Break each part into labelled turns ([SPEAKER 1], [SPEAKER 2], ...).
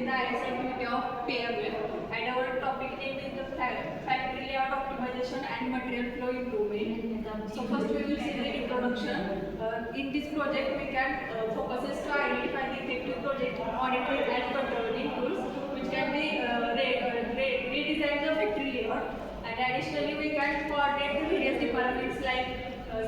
[SPEAKER 1] in the IS activity of PMF, and our topic name is the factory layout optimization and material flow improvement. So first we will see the introduction. In this project we can focus is to identify the effective project monitoring and controlling tools which can be redesign the factory layout, and additionally we can coordinate the various departments like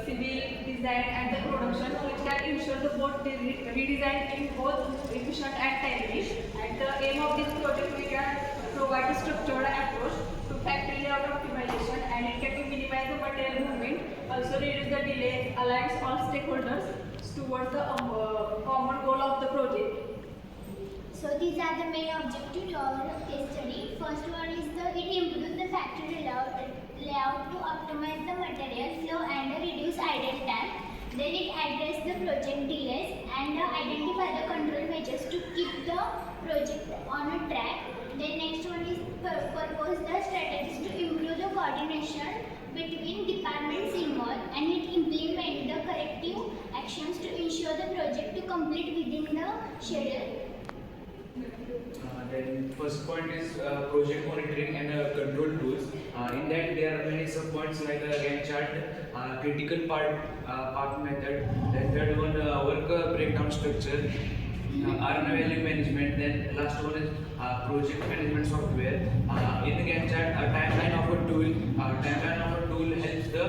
[SPEAKER 1] civil, design and the production, which can ensure the both redesign in both efficient and timely. And the aim of this project, we can provide a structured approach to factory layout optimization, and it can minimize the material movement, also reduce the delay, aligns all stakeholders towards the common goal of the project.
[SPEAKER 2] So these are the main objectives of our case study. First one is it improves the factory layout to optimize the material flow and reduce idle time. Then it addresses the project delays and identify the control measures to keep the project on a track. Then next one is propose the strategies to improve the coordination between departments involved, and it implement the corrective actions to ensure the project to complete within the schedule.
[SPEAKER 3] Then first point is project monitoring and control tools. In that there are many sub points like Gantt chart, critical path method. Then third one work breakdown structure, earn value management. Then last one is project management software. In the Gantt chart, a timeline of a tool. Timeline of a tool helps the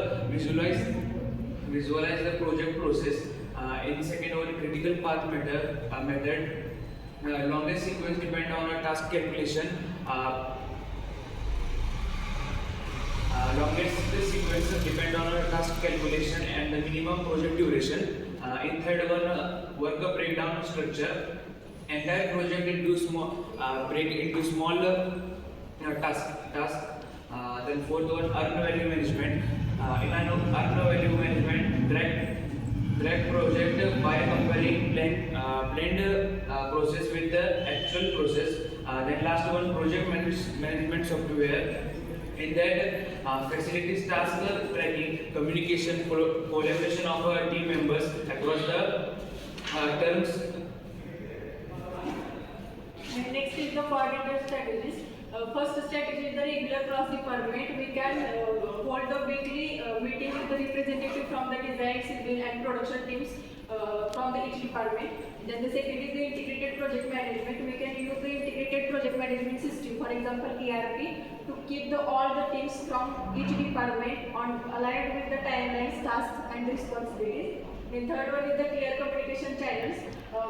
[SPEAKER 3] visualize the project process. In second one, critical path method. Longest sequence depend on a task calculation. Longest sequence depend on a task calculation and the minimum project duration. In third one, work breakdown structure. Entire project into small task. Then fourth one, earn value management. In earn value management, track project by comparing blend process with the actual process. Then last one, project management software. In that, facilities task tracking, communication, collaboration of team members across the terms.
[SPEAKER 1] And next is the coordinated strategies. First strategy is the regular cross department. We can hold the weekly meeting with the representative from the design, civil and production teams from the each department. Then the second is the integrated project management. We can use the integrated project management system, for example ERP, to keep all the teams from each department aligned with the timelines, tasks and responsibilities. The third one is the clear communication channels.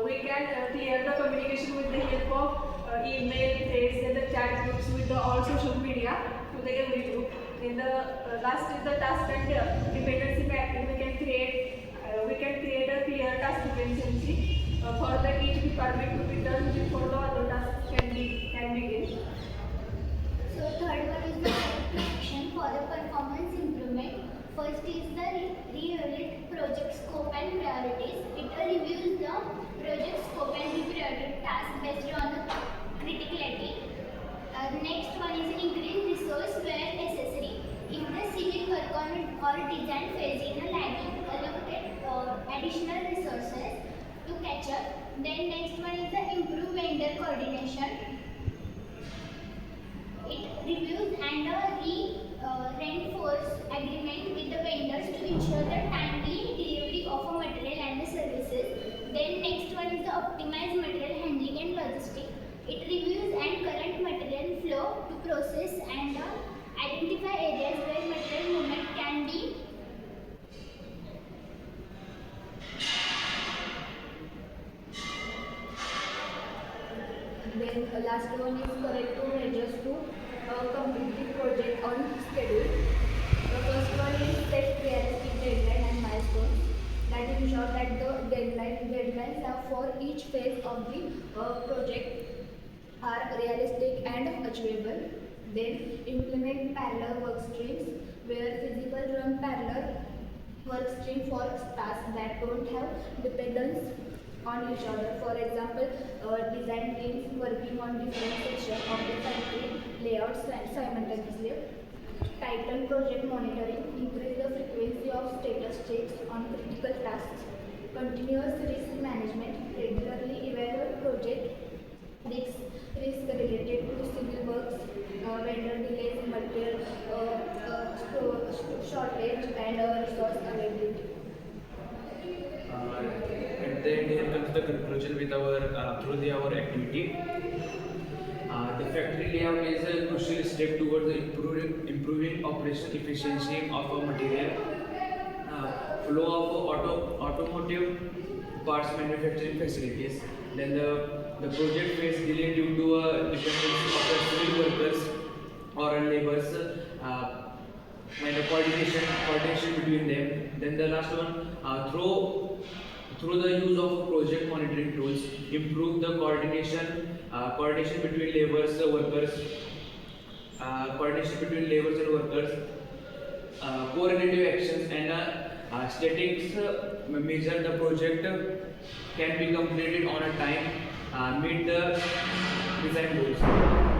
[SPEAKER 1] We can clear the communication with the help of email, threads, and the chat groups with all social media to the every group. In the last is the task and dependency mapping. We can create a clear task dependency for each department to be done before the other tasks can begin.
[SPEAKER 2] So third one is the action for the performance improvement. First is the reevaluate project scope and priorities. It reviews the project scope and reprioritize tasks based on the criticality. Next one is increase resource where necessary. If the civil work or design phase is lagging, allocate additional resources to catch up. Then next one is the improve vendor coordination. It reviews and reinforce agreement with the vendors to ensure the timely delivery of a material and the services. Then next one is the optimize material handling and logistics. It reviews and current material flow to process and identify areas where material movement can be.
[SPEAKER 4] Then last one is corrective measures to complete the project on schedule. The first one is set realistic deadline and milestones that ensure that the deadlines for each phase of the project are realistic and achievable. Then implement parallel work streams where feasible run parallel work stream for tasks that don't have dependence on each other. For example, design teams working on different sections of the factory layouts simultaneously. Tighten project monitoring, increase the frequency of status checks on critical tasks. Continuous risk management, regularly evaluate project risks
[SPEAKER 3] future with our activity. The factory layout is a crucial step towards improving operation efficiency of a material. Flow of automotive parts manufacturing facilities. Then the project faced delay due to a dependency of the civil workers or laborers and the coordination between them. Then the last one, through the use of project monitoring tools, improve the coordination between laborers, and workers, correlative actions and statics measure the project can be completed on a time, meet the design goals.